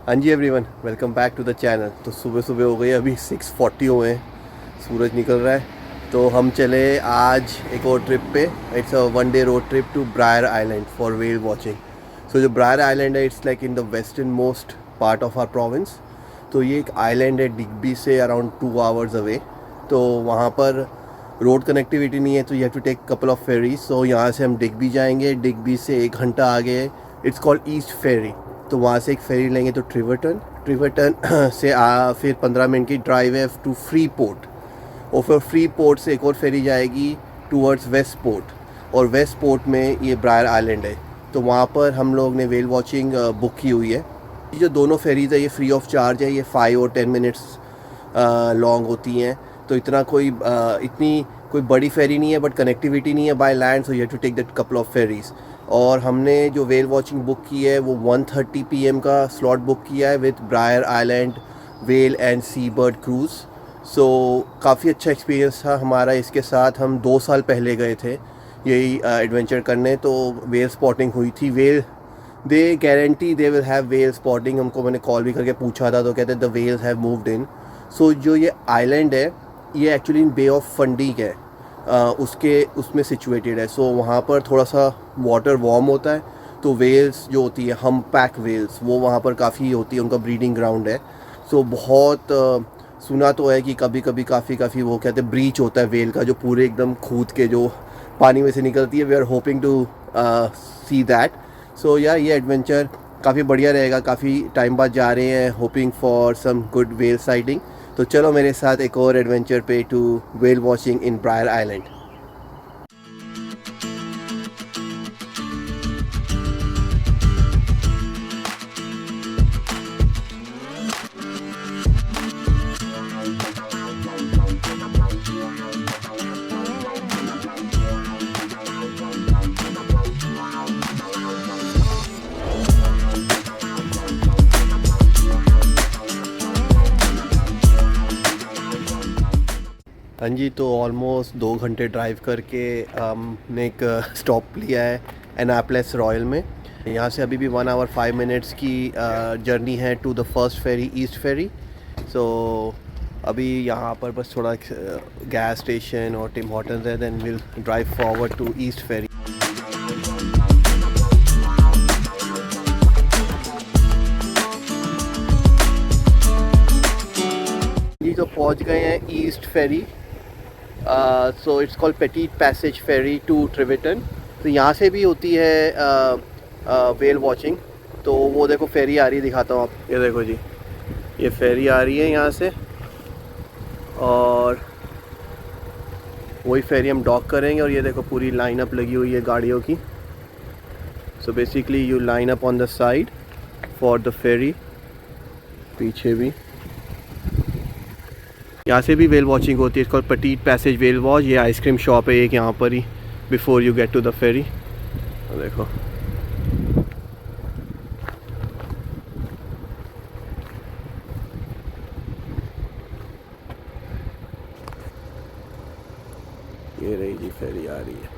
हाँ जी everyone, welcome back to the channel. तो सुबह सुबह हो गई, अभी 6:40 हुए हैं, सूरज निकल रहा है। तो हम चले आज एक और ट्रिप पे। It's a 1 day road trip to Brier Island for whale watching. So जो ब्रायर आइलैंड है, it's like in the western most part of our province. तो ये एक आइलैंड है डिग्बी से अराउंड 2 आवर्स अवे। तो वहाँ पर रोड कनेक्टिविटी नहीं है, तो you have to take couple of ferries. So यहाँ से हम डिग्बी जाएंगे, डिग्बी से 1 घंटा आगे इट्स कॉल्ड ईस्ट फेरी। तो वहाँ से एक फेरी लेंगे तो ट्रिवर्टन से फिर 15 मिनट की ड्राइव है टू फ्री पोर्ट। और फिर फ्री पोर्ट से एक और फेरी जाएगी टूवर्ड्स वेस्ट पोर्ट, और वेस्ट पोर्ट में ये ब्रायर आइलैंड है। तो वहाँ पर हम लोग ने वेल वॉचिंग बुक की हुई है। ये जो दोनों फेरीज है ये फ्री ऑफ चार्ज है। ये 5 और 10 मिनट्स लॉन्ग होती हैं। तो इतनी कोई बड़ी फेरी नहीं है, बट कनेक्टिविटी नहीं है by land, so you have to take that couple of ferries. और हमने जो वेल वॉचिंग बुक की है वो 1:30 PM का स्लॉट बुक किया है with Brier Island well and sea bird cruise. So काफ़ी अच्छा एक्सपीरियंस था हमारा इसके साथ। हम 2 साल पहले गए थे यही एडवेंचर करने, तो वेल स्पॉटिंग हुई थी। Whale they guarantee they will have whale spotting. हमको मैंने कॉल भी करके पूछा था, तो कहते the whales have moved in. So जो ये आइलैंड है ये actually in Bay of Fundy है, उसमें सिचुएटेड है। सो वहाँ पर थोड़ा सा वाटर वार्म होता है, तो वेल्स जो होती है हम्पबैक वेल्स वो वहाँ पर काफ़ी होती है, उनका ब्रीडिंग ग्राउंड है। सो बहुत सुना तो है कि कभी कभी काफ़ी वो कहते हैं ब्रीच होता है वेल का, जो पूरे एकदम कूद के जो पानी में से निकलती है। We are hoping to see that. So या ये एडवेंचर काफ़ी बढ़िया रहेगा। काफ़ी टाइम बाद जा रहे हैं, hoping for some good whale sighting. तो चलो मेरे साथ एक और एडवेंचर पे to whale watching in Brier Island. हाँ जी, तो ऑलमोस्ट 2 घंटे ड्राइव करके हमने एक स्टॉप लिया है एनापोलिस रॉयल में। यहाँ से अभी भी 1 आवर 5 मिनट्स की जर्नी है to the first ferry, East Ferry. So अभी यहाँ पर बस थोड़ा गैस स्टेशन और टिम हॉर्टन्स है, then will drive forward to East Ferry. जी तो पहुँच गए हैं East Ferry. So it's called Petit Passage ferry to Tiverton. तो यहाँ से भी होती है वेल वॉचिंग। तो वो देखो फेरी आ रही है, दिखाता हूँ आप। ये देखो जी, ये फेरी आ रही है यहाँ से, और वही फेरी हम डॉक करेंगे। और ये देखो पूरी लाइन अप लगी हुई है गाड़ियों की। So basically you line up on the side for the ferry. पीछे भी यहाँ से भी वेल वॉचिंग होती है। इसको पेटीट पैसेज वेल वॉच। ये आइसक्रीम शॉप है एक यहाँ पर ही before you get to the ferry. देखो ये रही जी, फेरी आ रही है।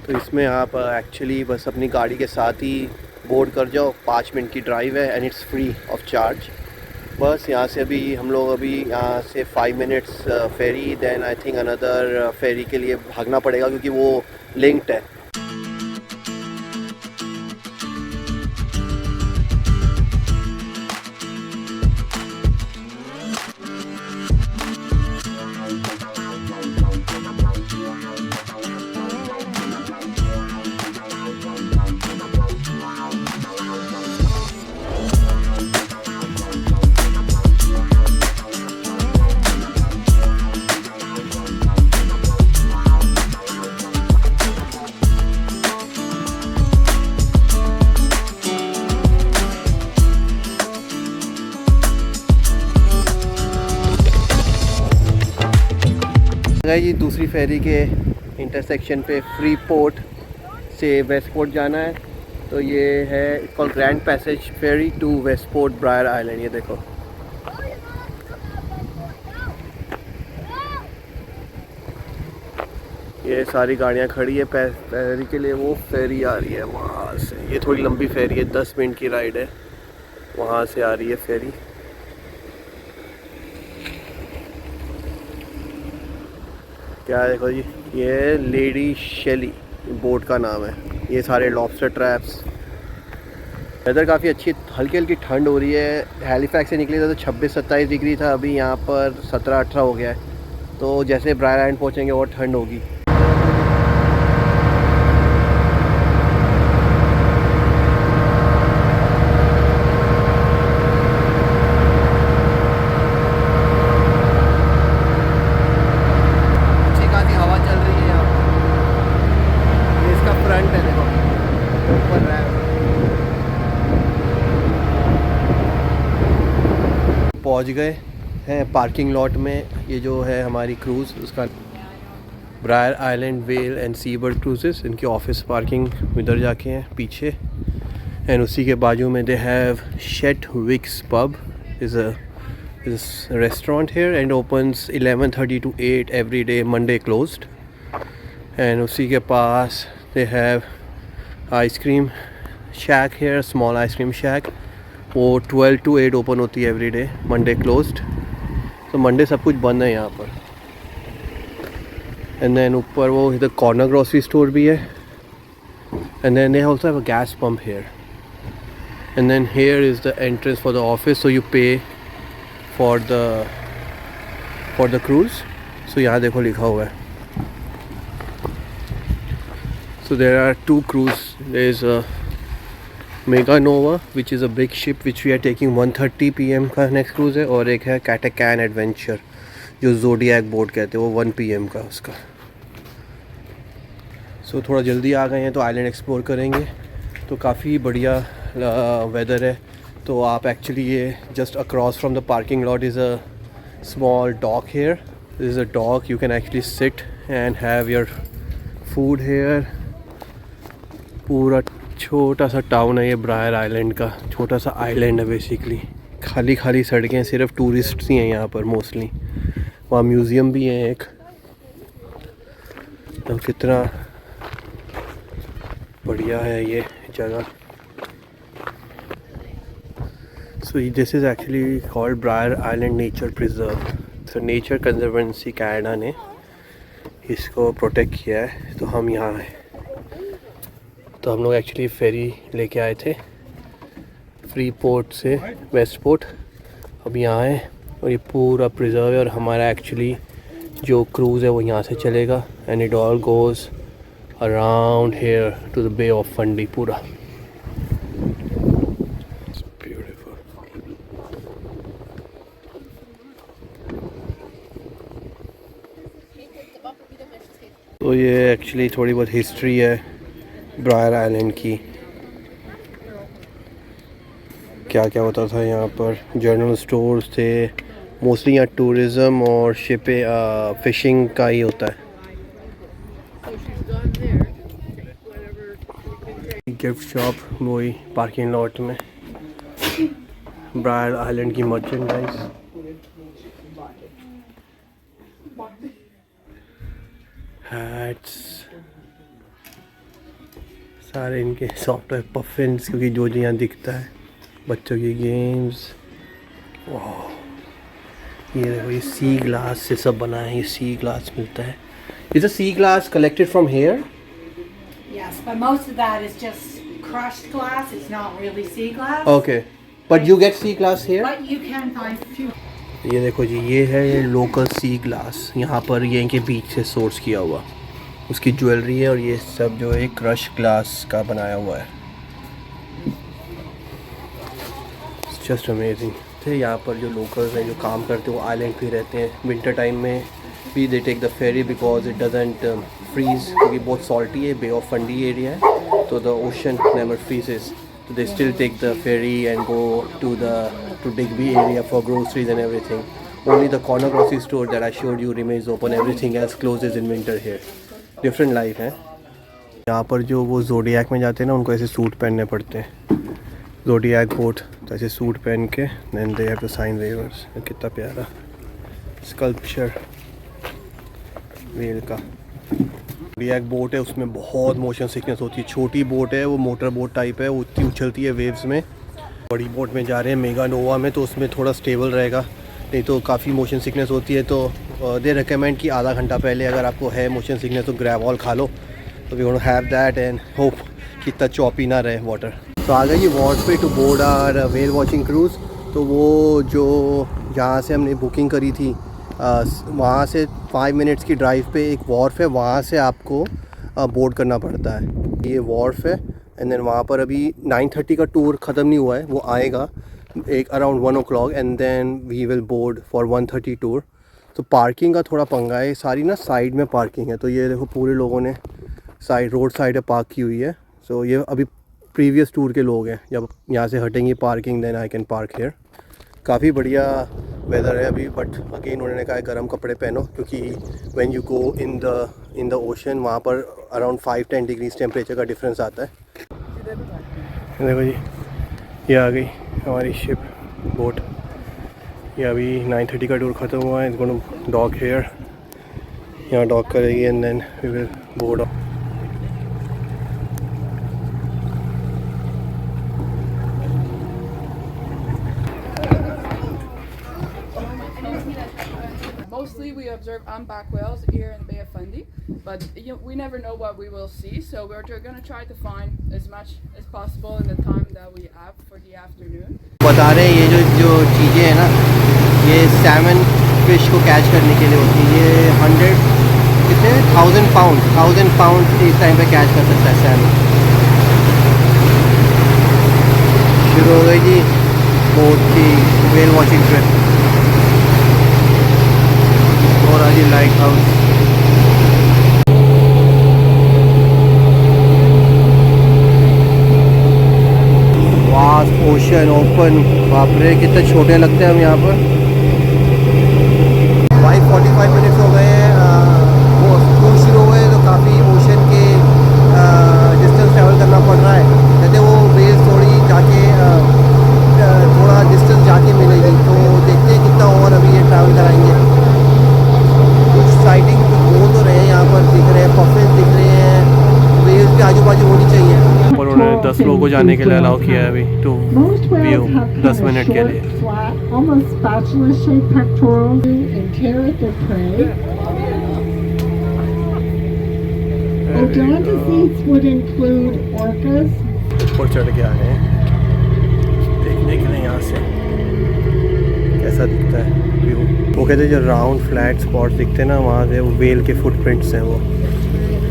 तो इसमें आप एक्चुअली बस अपनी गाड़ी के साथ ही बोर्ड कर जाओ। 5 मिनट की ड्राइव है and it's free of charge. बस यहाँ से अभी हम लोग यहाँ से 5 minutes ferry, then I think another ferry के लिए भागना पड़ेगा क्योंकि वो लिंक्ड है। गए जी दूसरी फेरी के इंटरसेक्शन पे। फ्री पोर्ट से वेस्ट पोर्ट जाना है। तो ये है called Grand Passage ferry to Westport Brier Island. ये देखो ये सारी गाड़ियाँ खड़ी है फेरी के लिए। वो फेरी आ रही है वहाँ से, ये थोड़ी लंबी फेरी है, 10 मिनट की राइड है, वहाँ से आ रही है फेरी। क्या देखो जी, ये लेडी शेली बोट का नाम है। ये सारे लॉबस्टर ट्रैप्स। वेदर काफ़ी अच्छी, हल्की हल्की ठंड हो रही है। हैलीफैक्स से निकली था तो 26-27 डिग्री था, अभी यहाँ पर 17-18 हो गया है। तो जैसे ब्रायर आइलैंड पहुँचेंगे और ठंड होगी। अच्छी खासी हवा चल रही है यहाँ पर। ये इसका फ्रंट है, देखो ऊपर रहा है। पहुँच गए हैं पार्किंग लॉट में। ये जो है हमारी क्रूज़, उसका Brier Island well and Seabird Cruises, इनकी ऑफिस पार्किंग इधर जाके हैं पीछे। एंड उसी के बाजू में they have Shet Wicks pub is a restaurant here and opens 11:30 to 8 every day, Monday closed. And उसी के पास they have ice cream shack here, small ice cream shack. वो 12 to 8 ओपन होती है एवरी डे, मंडे क्लोज्ड। तो Monday सब कुछ बंद है यहाँ पर। एंड देन ऊपर वो इधर कॉर्नर ग्रोसरी स्टोर भी है। And then they also have a gas pump here. And then here is the entrance for the office, so you pay for the cruise. So यहाँ देखो लिखा हुआ है। So there are 2 cruise, there is a Mega Nova which is a big ship which we are taking 1:30 PM का next cruise है। और एक है कैटेकैन एडवेंचर जो जोडियक बोट कहते हैं, वो 1 PM का उसका। सो थोड़ा जल्दी आ गए हैं तो आइलैंड एक्सप्लोर करेंगे। तो काफ़ी बढ़िया वेदर है। तो आप एक्चुअली ये just across from the parking lot is a small dock here. This is a dock, you can actually sit and have your food here. पूरा छोटा सा टाउन है ये ब्रायर आइलैंड का, छोटा सा आइलैंड है बेसिकली। खाली खाली सड़कें, सिर्फ टूरिस्ट्स ही हैं यहाँ पर मोस्टली। वहाँ म्यूज़ियम भी है एक। तो कितना बढ़िया है ये जगह। So this is actually called briar island nature preserve. तो नेचर कंजर्वेंसी कनाडा ने इसको प्रोटेक्ट किया है। तो हम यहाँ हैं। तो हम लोग एक्चुअली फेरी लेके आए थे फ्री पोर्ट से वेस्ट पोर्ट, अब यहाँ है। और ये पूरा प्रिजर्व है और हमारा एक्चुअली जो क्रूज़ है वो यहाँ से चलेगा। And it all goes around here to the Bay of Fundy पूरा। तो ये एक्चुअली थोड़ी बहुत हिस्ट्री है ब्रायर आइलैंड की। क्या क्या होता था यहाँ पर, जनरल स्टोर्स थे मोस्टली। यहाँ टूरिज़म और शिपे फ़िशिंग का ही होता है। गिफ्ट शॉप वही पार्किंग लॉट में, ब्रायर आइलैंड की मर्चेंडाइज। हैट्स सारे इनके सॉफ्टवेयर पफिन्स, क्योंकि जो जो यहाँ दिखता है। बच्चों की गेम्स। वाह, ये देखो ये सी ग्लास से सब बना है। ये सी ग्लास मिलता है। Is a sea glass collected from here? Yes, but most of that is just crushed glass. It's not really sea glass. Okay, but you get sea glass here? But you can find few. ये देखो जी, ये है local सी glass. यहाँ पर ये इनके बीच से source किया हुआ उसकी ज्वेलरी है। और ये सब जो है क्रश ग्लास का बनाया हुआ है। Just amazing. थे यहाँ पर जो लोकल्स हैं जो काम करते हैं वो आइलैंड पे रहते हैं। विंटर टाइम में भी they take the ferry because it doesn't freeze, क्योंकि बहुत सॉल्टी है, बे ऑफ फंडी एरिया है, तो द ओशन नेवर फ्रीजेस। तो they still take the ferry and go to Digby area for groceries and everything. Only the corner grocery store that I showed you remains open. Everything else closes in winter here. Different life है। यहाँ पर जो वो zodiac में जाते हैं ना, उनको ऐसे सूट पहनने पड़ते हैं। जोडियक बोट, तो ऐसे सूट पहन के then they have to sign waivers। कितना प्यारा स्कल्पचर वेल का। ये एक बोट है, उसमें बहुत मोशन सिकनेस होती है। छोटी बोट है, वो मोटर बोट टाइप है, वो इतनी उछलती है वेव्स में। बड़ी बोट में जा रहे हैं मेगा नोवा में, तो उसमें थोड़ा स्टेबल रहेगा, नहीं तो काफ़ी मोशन सिकनेस होती है। तो दे रिकमेंड कि आधा घंटा पहले अगर आपको है मोशन सिकनेस तो ग्रेवॉल खा लो। तो we want to have that and hope कि इतना चॉपी ना रहे वाटर। तो आ गई जी वॉर्ड पे to board our whale watching cruise. तो वो जो जहाँ से हमने बुकिंग करी थी वहाँ से 5 मिनट्स की ड्राइव पे एक वॉर्फ है, वहाँ से आपको बोर्ड करना पड़ता है। ये वॉर्फ है एंड देन वहाँ पर अभी 9:30 का टूर ख़त्म नहीं हुआ है, वो आएगा एक around 1 o'clock and then we will board for 1:30 tour. तो पार्किंग का थोड़ा पंगा है, सारी ना साइड में पार्किंग है। तो ये देखो पूरे लोगों ने साइड रोड साइड पार्क की हुई है। सो ये अभी प्रीवियस टूर के लोग हैं, जब यहाँ से हटेंगे parking then I can park here. काफ़ी बढ़िया वेदर है अभी, बट अगेन उन्होंने कहा है गर्म कपड़े पहनो, क्योंकि when you go in the ocean वहाँ पर अराउंड 5-10 डिग्रीज टेम्परेचर का डिफरेंस आता है। देखो जी, ये आ गई हमारी शिप बोट। ये अभी 9:30 का टूर ख़त्म हुआ है। It's going to dock here, यहाँ डॉक करेगी and then we will board off. Mostly we observe humpback whales here in the Bay of Fundy, but we never know what we will see, so we're going to try to find as much as possible in the time that we have for the afternoon. बता रहे हैं ये जो चीज़ें हैं ना, ये Simon fish को कैच करने के लिए होती है। ये 1000 पाउंड इस टाइम पे कैच कर सकता है सैमन। शुरू हो गई जी बोट की वेल वॉचिंग ट्रिप और आज light house. Vast ocean open, बाप रे कितने छोटे लगते हैं हम यहाँ पर। 45 मिनट्स हो गए हैं वो टूर शुरू हुए, तो काफ़ी ओशन के डिस्टेंस ट्रैवल करना पड़ रहा है। कहते वो वेव्स थोड़ी जाके थोड़ा डिस्टेंस जाके मिलेगी, तो देखते हैं कितना और अभी ये ट्रैवल कराएंगे। कुछ साइटिंग हो तो रहे हैं यहाँ पर, दिख रहे हैं पफिन दिख रहे हैं, वेव्स के आजू बाजू होनी चाहिए। और उन्होंने 10 लोगों को जाने के लिए अलाउ किया है अभी टू व्यू 10 मिनट के लिए। Almost spatula-shaped pectorals interrogate their prey. Odontocetes would include orcas. ऊपर चढ़ के आ गए हैं देखने के लिए यहाँ से कैसा दिखता है व्यू। वो कहते हैं जो राउंड फ्लैट स्पॉट्स दिखते हैं ना, वहाँ से वेल के फुटप्रिंट्स हैं, वो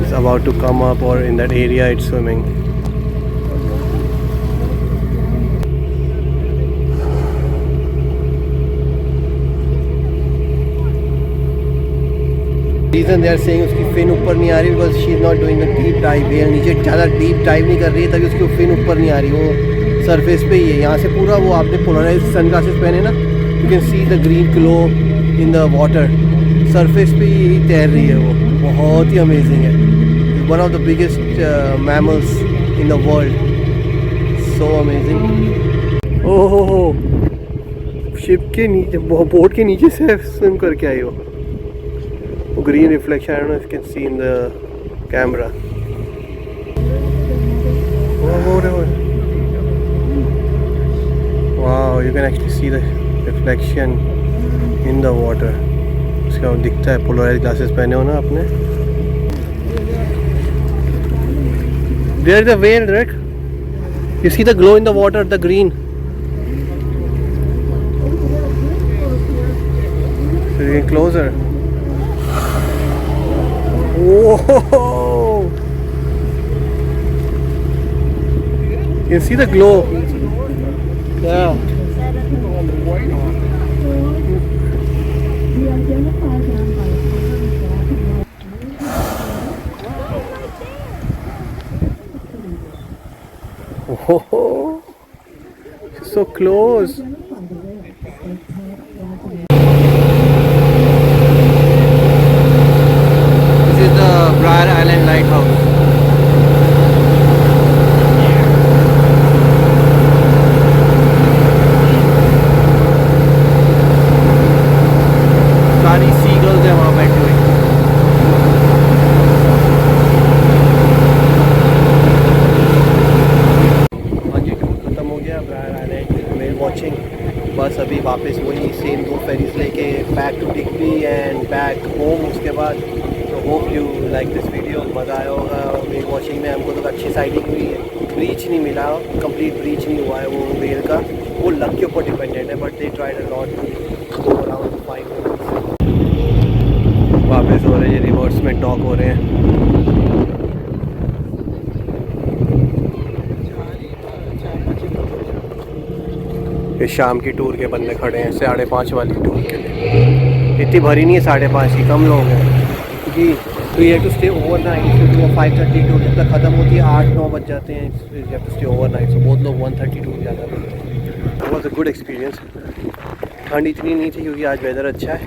it's about to come up और in that area it's swimming. Reason they are saying उसकी फिन ऊपर नहीं आ रही because she is not doing a deep dive. Well नीचे ज़्यादा डीप डाइव नहीं कर रही है, तभी उसकी फिन ऊपर नहीं आ रही, वो सरफेस पे ही है। यहाँ से पूरा वो आपने पोलराइज सन ग्लासेस पहने ना, you can see the green glow in the water. Surface पे ही तैर रही है वो, बहुत ही अमेजिंग है। One of the biggest mammals in the world, so amazing. ओहो हो, शिप के नीचे बोट के नीचे से स्विम करके आई हो। Green reflection, I don't know if you can see in the camera. Wow, you can actually see the reflection in the water. इसका दिखता है, polarized glasses पहने हो ना आपने। There is a whale, right? You see the glow in the water, the green. So you get closer. Whoa! You can see the glow. Yeah. Oh, so close. This is the Briar Island Lighthouse. सारी seagulls हैं वहाँ बैठी हुई। अभी वापस वही same 2 ferries लेके back to Digby and back home उसके बाद। तो hope you like this video, मज़ा आया होगा वेल वॉचिंग में। हमको तो अच्छी साइडिंग हुई है, ब्रीच नहीं मिला, कंप्लीट ब्रीच नहीं हुआ है वो वेल का, वो लक के ऊपर डिपेंडेंट है, but they tried a lot to go around 5 minutes. वापस हो रहे हैं, रिवर्स में डॉक हो रहे हैं। ये शाम की टूर के बंदे खड़े हैं 5:30 वाली टूर के लिए। इतनी भरी नहीं है 5:30 की, कम लोग हैं क्योंकि तो ये टू स्टे ओवर नाइट। तो 5:30 टूर जब तक ख़त्म होती है 8-9 बज जाते हैं, you have to stay overnight. So बहुत लोग 1:30 टूर ज़्यादा करते हैं। It was a good experience. ठंड इतनी नहीं थी क्योंकि आज वेदर अच्छा है।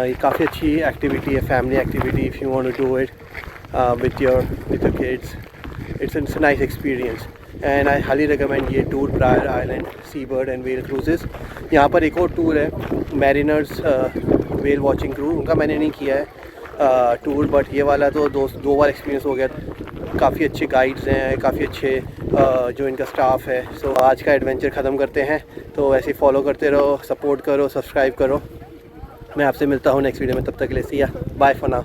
ये काफ़ी अच्छी एक्टिविटी है, family activity, if you want to do it with your kids. It's a nice experience and I highly recommend ये tour, Brier Island Seabird and Whale Cruises. यहाँ पर एक और टूर है, मैरिनर्स वेल वॉचिंग क्रू, उनका मैंने नहीं किया है टूर, बट ये वाला तो 2 बार एक्सपीरियंस हो गया। काफ़ी अच्छे गाइड्स हैं, काफ़ी अच्छे जो इनका स्टाफ है। सो आज का एडवेंचर ख़त्म करते हैं, तो ऐसे ही फॉलो करते रहो, सपोर्ट करो, सब्सक्राइब करो। मैं आपसे मिलता हूँ नेक्स्ट वीडियो में, तब तक के लिए सी या बाय फॉर नाउ।